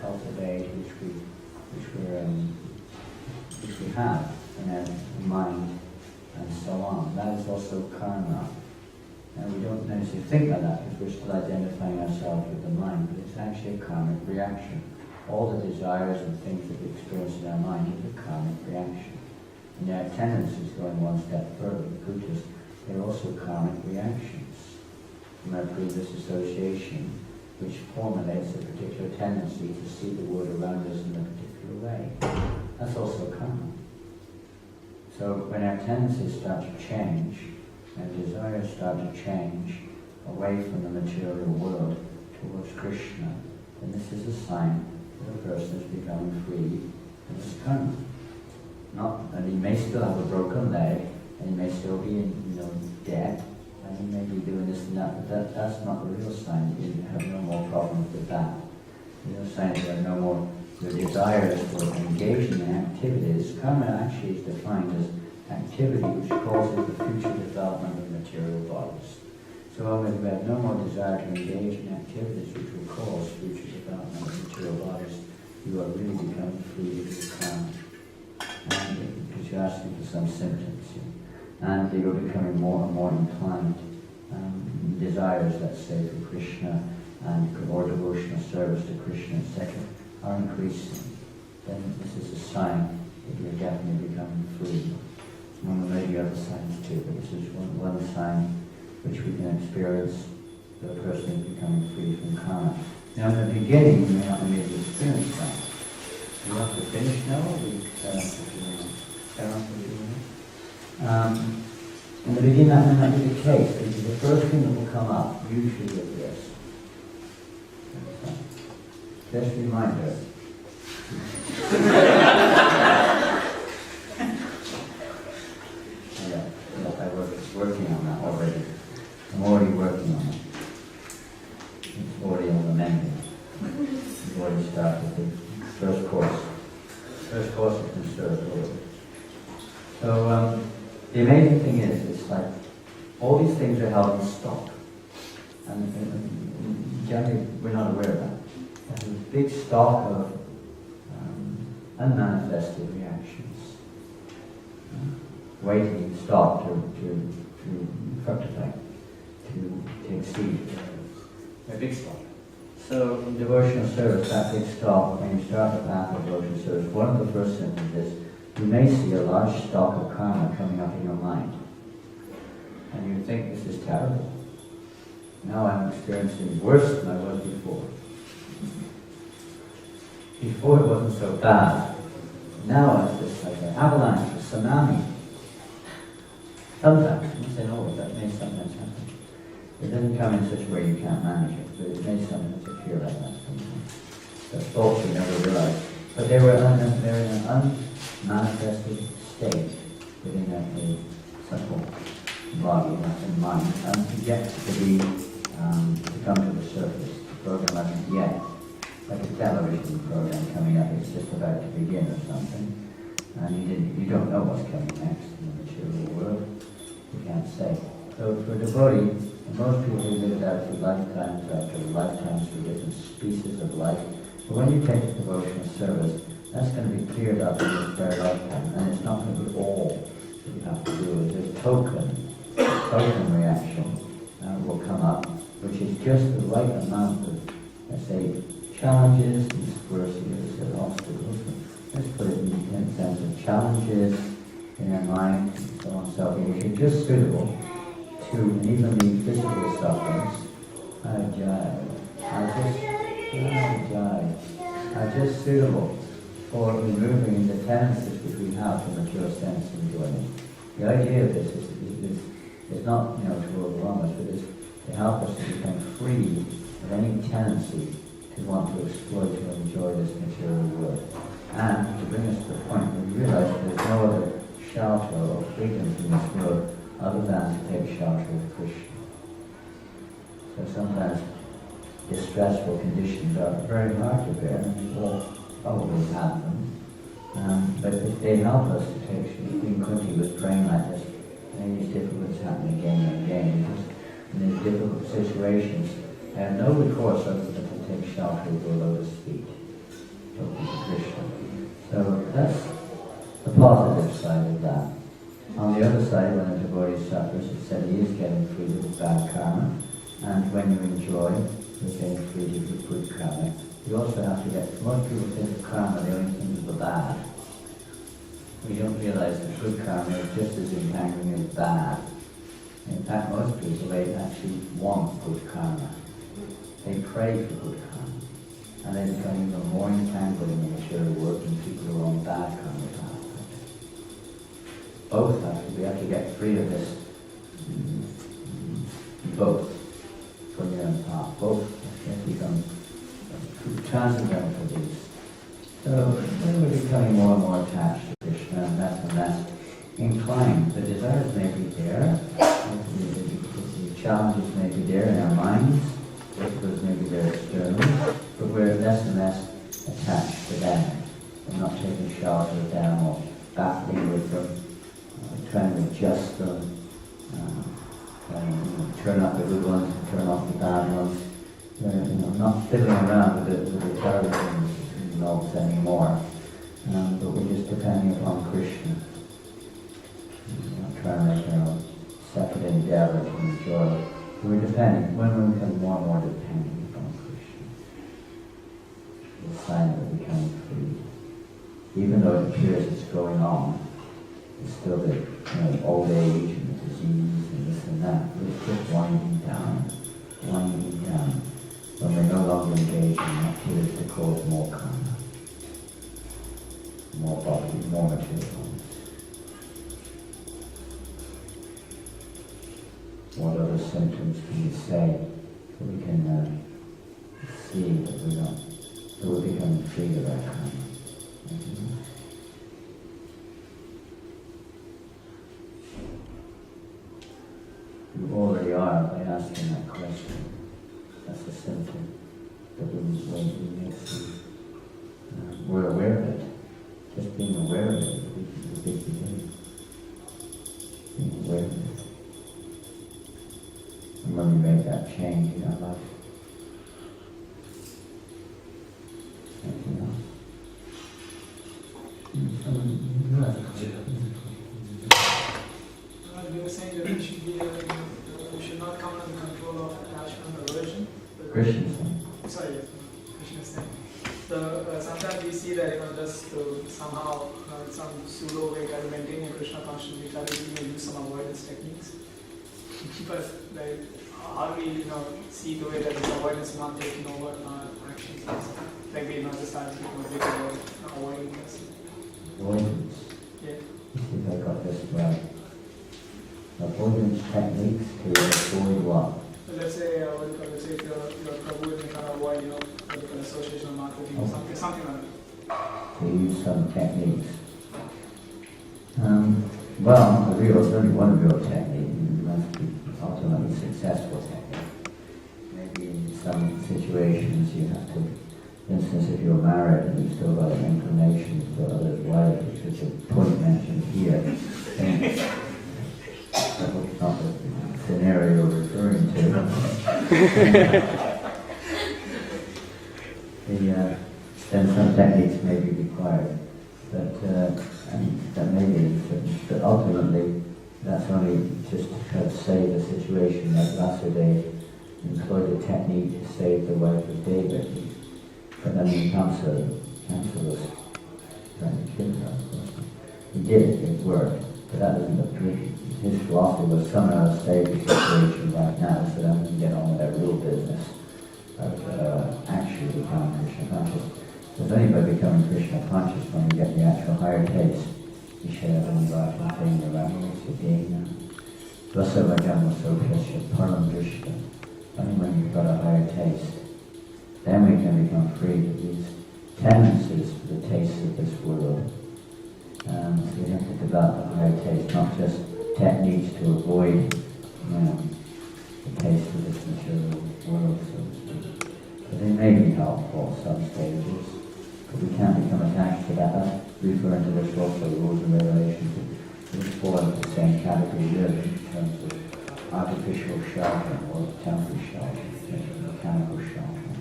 cultivate, which we have in our mind, and so on. That is also karma. And we don't necessarily think like that because we're still identifying ourselves with the mind, but it's actually a karmic reaction. All the desires and things that we experience in our mind is a karmic reaction. And there are tendencies going one step further. The Buddhists, they're also karmic reactions from our previous association, which formulates a particular tendency to see the world around us in a particular way. That's also karma. So when our tendencies start to change, our desires start to change away from the material world towards Krishna, then this is a sign that a person is becoming free of his karma. And he may still have a broken leg, and he may still be in debt, and he may be doing this and that, but that's not the real sign. You have no more problems with that. The real sign is you have no more your desires for engaging in activities. Karma actually is defined as activity which causes the future development of material bodies. So when we have no more desire to engage in activities which will cause future development of material bodies, you are really becoming free of your karma. And because you're asking for some symptoms, and you're becoming more and more inclined, desires, let's say, for Krishna and or devotional service to Krishna, etc., are increasing. Then this is a sign that you're definitely becoming free. And there may be other signs too, but this is one sign which we can experience that a person is becoming free from karma. Now in the beginning, you may not be able to experience that. You have to finish now, or we start for 2 minutes? In the beginning, that may not be the case, because the first thing that will come up usually is this. Just reminder. I'm working on that already. I'm already working on it. It's already on the menu. We've already started the first course. First course is conserved. So the amazing thing is, it's like all these things are held in stock. And generally we're not aware of that. There's a big stock of unmanifested reactions, waiting in stock to fructify, to take seed. A big stock. So in devotional service, that big stock, when you start the path of devotional service, one of the first symptoms is you may see a large stock of karma coming up in your mind. And you think, this is terrible. Now I'm experiencing worse than I was before. Before it wasn't so bad. Now it's just like an avalanche, a tsunami. Sometimes, you say, oh, that may sometimes happen. It doesn't come in such a way you can't manage it, but it may sometimes appear like that sometimes. The thoughts you never realized. But they're in an unmanifested state within a subtle body, in mind, and yet to come to the surface. The program hasn't yet. Like a television program coming up, it's just about to begin or something. And you don't know what's coming next in the material world. You can't say. So for a devotee, most people live out through lifetimes after lifetimes through different species of life. But when you take a devotional service, that's going to be cleared up in this very lifetime, and it's not going to be all that you have to do. There's a token reaction will come up, which is just the right amount of, let's say, challenges, adversities, and obstacles. Let's put it in the sense of challenges in our mind, and so on and so forth, which are just suitable to even the physical sufferings. Are just suitable for removing the tendencies which we have from mature sense enjoyment. The idea of this is not, to overwhelm us, but is to help us to become free of any tendency to want to exploit or enjoy this material world. And to bring us to the point where we realize that there's no other shelter or freedom from this world other than to take shelter of Krishna. So sometimes distressful conditions are very hard to bear, and we all always have them. But if they help us to take, Queen Kunti was praying like this, and these difficulties happen again and again, because in these difficult situations, they have no recourse other than to take shelter of the lotus feet of Krishna. So that's the positive side of that. On the other side, when a devotee suffers, it said he is getting free of bad karma, and when you enjoy, you're getting free of good karma. You also have to get, most people think of karma, they only think of the bad. We don't realize that good karma is just as entangling as bad. In fact, most people, they actually want good karma. They pray for good karma. And they become even more entangled in the material world than people who are on bad karma path. Both we have to get free of this. Both from your own path. Both have become transcendental for these. So when we're becoming more and more attached to Krishna and less inclined, the desires may be there, the challenges may be there in our minds, difficulties may be there externally, but we're less and less attached to them. We're not taking shelter of them or battling with them, trying to adjust them, trying to turn up the good ones and turn off the bad ones. Not fiddling around with the terrorism knobs anymore, but we're just depending upon Krishna. We're not trying to make our separate endeavor to enjoy. We're depending. When we become more and more dependent upon Krishna, it's a sign that we're becoming free. Even though it appears it's going on, it's still the old age and the disease and this and that. But it's just winding down. When we're no longer engaged in activities to cause more karma, more body, more material. What other symptoms can we say so we can see that we're becoming free of that karma? You already are by asking that question. That's a symptom that we make see. We're aware of it. Just being aware of it is a big beginning. Being aware of it. And when we make that change in our life, anything else? You were saying that we should not come under control of attachment aversion. Christians. Sorry, Krishna's saying. So sometimes we see that just to somehow some pseudo way to maintain a Krishna consciousness, we try to use some avoidance techniques. But how do we see to it that this avoidance not taking over our actions? like we not just have people with avoiding this. Avoidance. Yeah. Let's see if I got this right. Avoidance techniques to avoid what? So let's say, let's say if you're Prabhu and you're trying to avoid, political association marketing, Okay. something like that. To use some techniques. Well, there's only one real technique, and it must be ultimately successful technique. Maybe in some situations you have to, for instance, if you're married and you've still got an inclination for others' wives, which is a point mentioned here, then that was not the scenario we're referring to. Then some techniques may be required, and that may be, but ultimately that's only just to try to save a situation. Like Vasudeva employed a technique to save the wife of David, but then the Kamsa was trying to kill her. He did, it worked, but that doesn't look good. His philosophy was somehow save the situation right now so that we can get on with our real business of actually becoming Krishna conscious. It's only by becoming Krishna conscious when you get the actual higher taste. Only when you've got a higher taste, then we can become free of these tendencies for the tastes of this world. So we have to develop a higher taste, not just techniques to avoid the taste of this material world, so to speak. But they may be helpful at some stages. But we can't become attached to that. That's referring to this also, rules and regulations. We fall into the same category really in terms of artificial shelter or temporary shelter, mechanical shelter.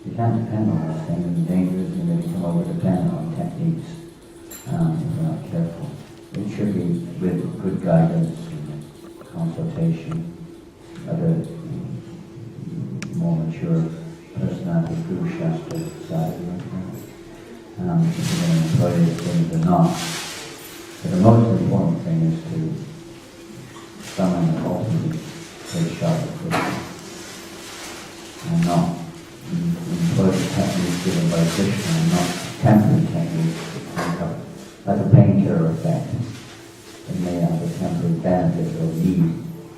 You can't depend on those things, and the danger is when they become over-dependent on techniques if we're not careful. It should be with good guidance and consultation, other more mature personality, Guru Shastra society, if you're going to employ these things or not. But the most important thing is to summon and ultimately take shelter of Krishna, and not employ the techniques given by Krishna, and not temporary techniques that have like a painkiller effect. They may have a temporary benefit or need,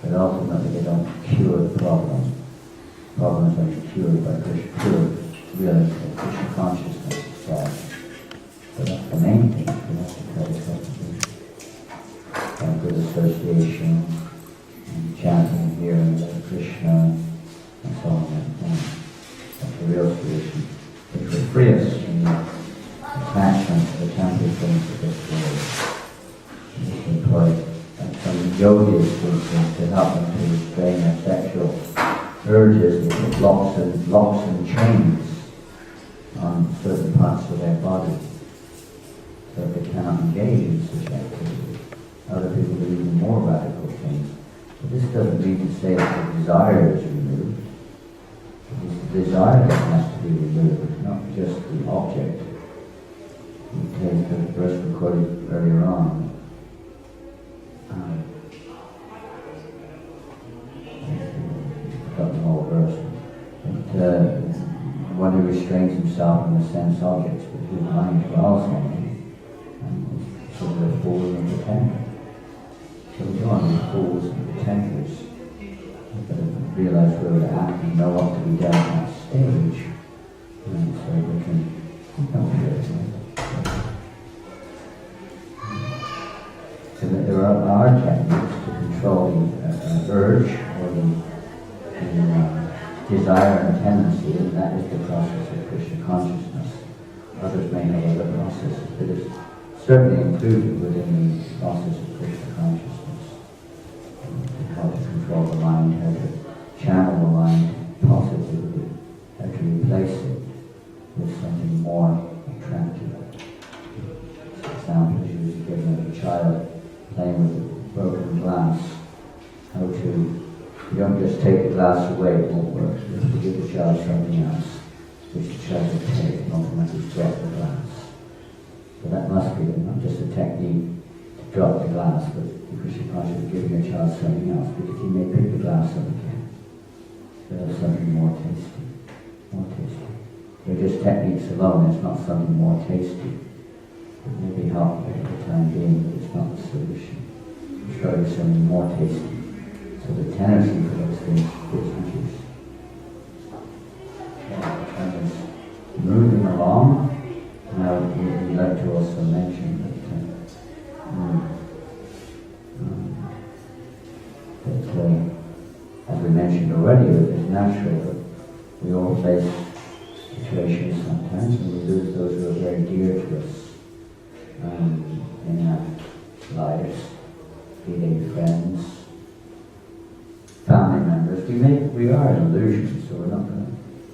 but ultimately they don't cure the problem. Problems are cured by Krishna, really, Krishna consciousness itself. But that's the main thing, we have to try to cultivate. And good association, and chanting and hearing of Krishna, and so on and so on. That's the real solution. Which will free us from the attachment to the temporary things of this world. We can employ some yogis, for instance, to help them to restrain their sexual urges with locks and chains on certain parts of their body, so they cannot engage in such activity. Other people do even more radical things. But this doesn't mean to say that the desire is removed. It's the desire that has to be removed, not just the object. We take the verse recorded earlier on. The whole verse. But one who restrains himself from the sense objects, but whose mind dwells on them, and is sort of a fool and pretender. So we don't want to be fools and pretenders. We've got to realize where we're at and know what to be done at that stage, and so we can become pure. So that there are techniques to control the urge or the desire and tendency, and that is the process of Krishna consciousness. Others may have other processes, but it's certainly included within the process of Krishna consciousness. How to control the mind, how to channel the mind positively, how to replace it with something more attractive. For example, she was given of a child playing with a broken glass, how to. You don't just take the glass away, it won't work. You have to give the child something else, which the child will take and automatically drop the glass. So that must be not just a technique to drop the glass, but because you're conscious giving your child something else, because he may pick the glass up again. So there's something more tasty, just techniques alone, it's not something more tasty. It may be helpful at the time being, but it's not the solution. It's rather something more tasty. So the tendency for those things is reduced. Moving along, now we'd like to also mention that as we mentioned already, it is natural that we all face situations sometimes when we lose those who are very dear to us in our lives, be they friends, family members. We are an illusion, so we're not going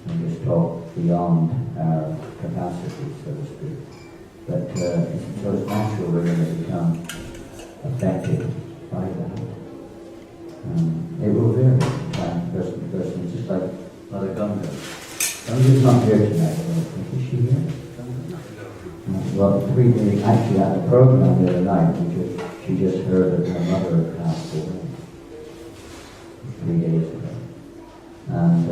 to just talk beyond our capacity, so to speak. But so it's natural we're going to become affected by that. It will vary from person to person. It's just like Mother Ganga. Ganga's not here tonight. Is she here? Well, 3 days, actually at the program the other night, she just heard that her mother had passed away 3 days ago. And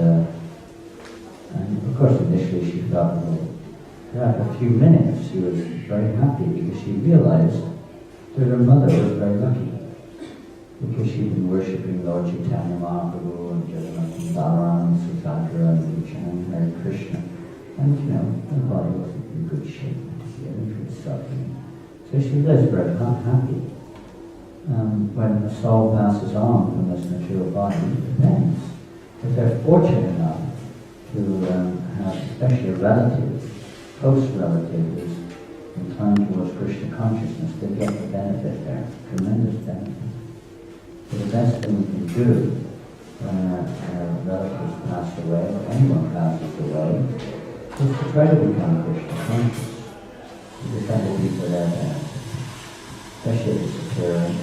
of course initially she felt, a few minutes she was very happy because she realized that her mother was very lucky. Because she'd been worshipping Lord Chaitanya Mahaprabhu and Janananda, Balaram, Subhadra, and Hare Krishna. And her body wasn't in good shape, she was suffering. So she was very happy. When the soul passes on from this material body, it depends. If they're fortunate enough to have especially a relative, close relative who's inclined towards Krishna consciousness, they get the benefit there, tremendous benefit. So the best thing we can do when our relatives pass away, or anyone passes away, is to try to become Krishna conscious. Because that will be for their benefit. Especially if it's a parent,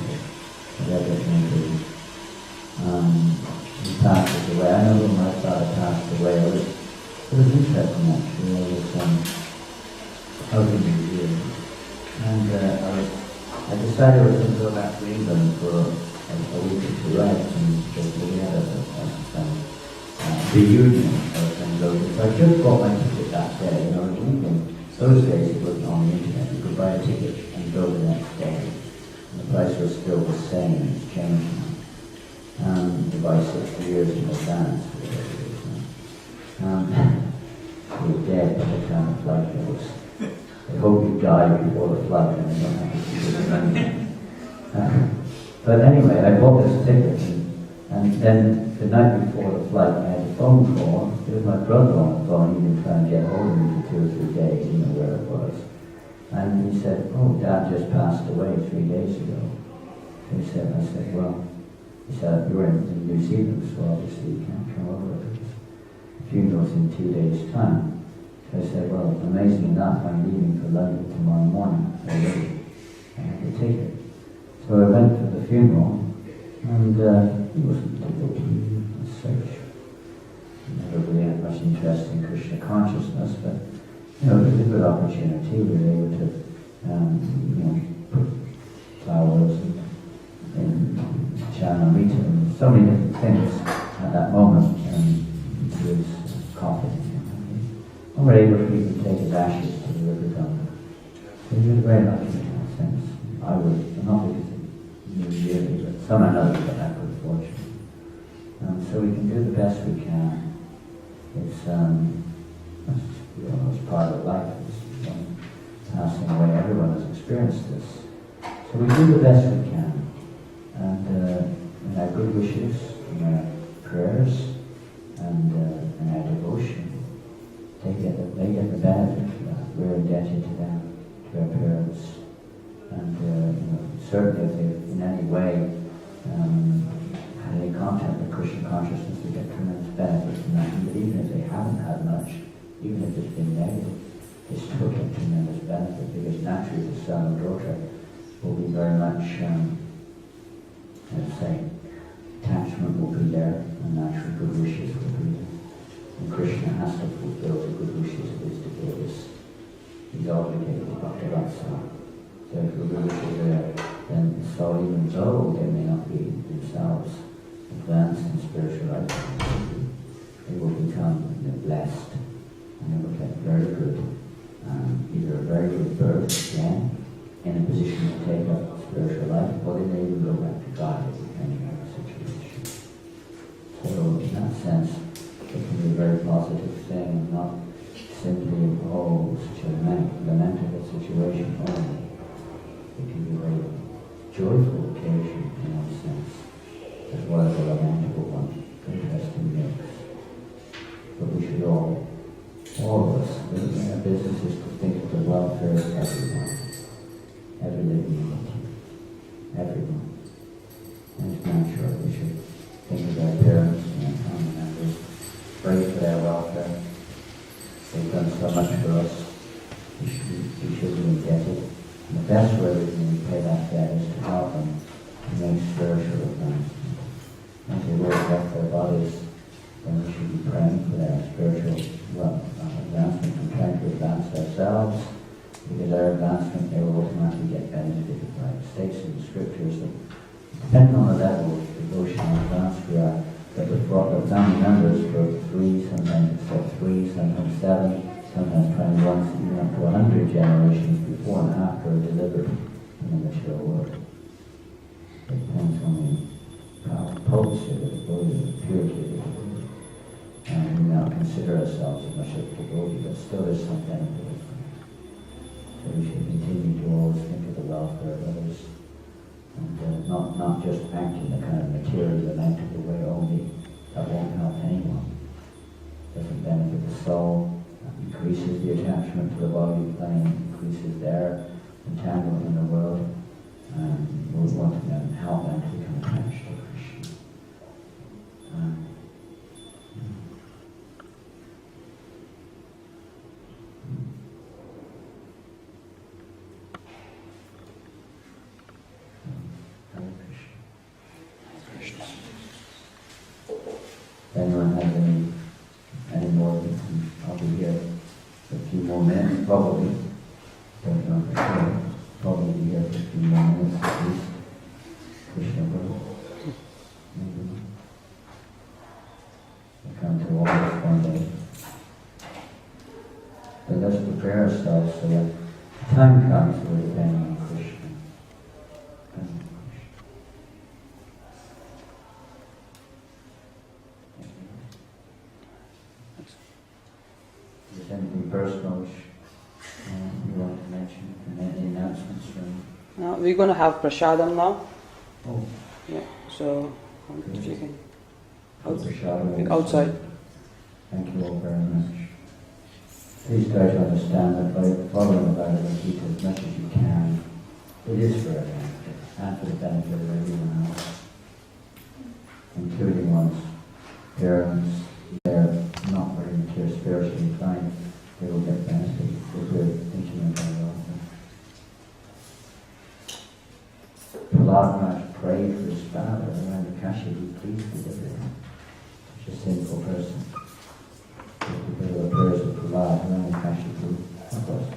whatever it may be. He passes away. I know when my father passed away, it was interesting actually. I was out in New Zealand. And I decided I was going to go back to England for a week or two, right? And we had a reunion of things. So I just bought my ticket that day. In England, those days it wasn't on the internet. You could buy a ticket and go the next day. And the price was still the same. It's changed now. You buy 60 years in advance. You're dead by the time the flight goes. I hope you die before the flight and you don't have to see the money. But anyway, I bought this ticket and then the night before the flight I had a phone call. It was my brother on the phone. He'd been trying to get hold of me for 2 or 3 days, you know where it was. And he said, "Oh, Dad just passed away 3 days ago." I said, "Well," he said, "You're in New Zealand, so obviously you can't come over because the funeral's in 2 days' time." So I said, "Well, amazing enough, I'm leaving for London tomorrow morning already. I have the ticket." So I went to the funeral, and he wasn't too as such. He never really had much interest in Krishna consciousness, but it was a good opportunity. We were able to, put flowers and Janananda and so many different things at that moment to his coffin. And we were able to even take his ashes to the river Ganga. So he was very lucky in that sense. I was, not because he knew really, but someone else got that good fortune. So we can do the best we can. It's part of life. It's passing away. Everyone has experienced this. So we do the best we can. And in our good wishes, in our prayers, and our devotion, they get the benefit of that. We're indebted to them, to our parents. And certainly if they in any way had any contact with Krishna consciousness, they get tremendous benefit from that. But even if they haven't had much, even if it's been negative, they still get tremendous benefit because naturally the son or daughter will be very much, attachment will be there, and natural good wishes will be there. And Krishna has to fulfill the good wishes of his devotees. He's obligated to Bhaktivedanta. So if the good wishes are there, then so even though they may not be themselves advanced in spiritual life, they will become blessed and they will get very good. Either a very good birth, again, in a position to take up spiritual life, or they may even go back to God, depending on the situation. So in that sense, it can be a very positive thing, not simply, oh, such a lamentable situation only. It can be a very joyful occasion in one sense, as well as a lamentable one. Interesting mix. But we should all of us, our business is to think of the welfare of everyone, every living entity, everyone. And it's natural we should think of our parents and family members, pray for their welfare. They've done so much for us. We should be indebted. And the best way we can repay that debt is to help them to make spiritual advancement. Once they work out their bodies, then we should be praying for their spiritual advancement and trying to advance ourselves, because our advancement they will automatically get benefited by. It states in the scriptures that depending on the level of devotion and advance we are, that we've brought our family members for 3, sometimes 3, sometimes 7, sometimes 21, even up to 100 generations before and after are delivered in the material world. It depends on the potency of the devotee, the purity of the devotee. And we now consider ourselves as much as a devotee, but still there's some benefit of that. So we should continue to always think of the welfare of others, and not just act in the kind of material, lamentable way only. That won't help anyone. Doesn't benefit the soul, increases the attachment to the body plane, increases their entanglement in the world, and we want to then help them to become attached to Krishna. If anyone has any more, I'll be here for a few more minutes, probably. Don't know for sure. Probably be here for a few more minutes at least. Krishna will. We'll come to all this one day. But let's prepare ourselves so that the time comes when we're depending on Krishna. Is there anything personal which you want to mention? And any announcements from? We're going to have prasadam now. Oh, Yeah, so if you can. prasadam Outside. Thank you all very much. Please try to understand that by following the Bhagavad Gita as much as you can, it is for our benefit and for the benefit of everyone else, including one's parents. They're not very mature spiritually inclined, they will get benefit if we're thinking of their welfare. Prahlad Maharaj prayed for his father around the Kashi, be pleased with everything. Such a sinful person. Because of the prayers of Prahlad around the Kashi, of course,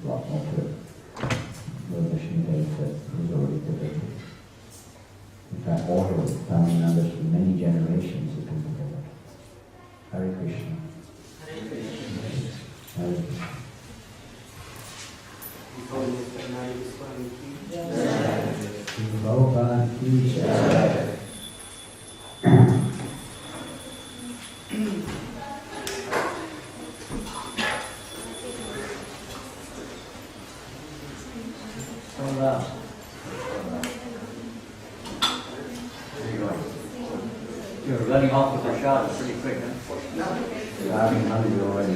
a lot more to it. The mission days that was already delivered. In fact, all of the family members for many generations have been delivered. Hare Krishna. Hare Krishna. Hare Krishna. Prabhupada ki jai. You're running off with the shot pretty quick, huh? You're having 100 already.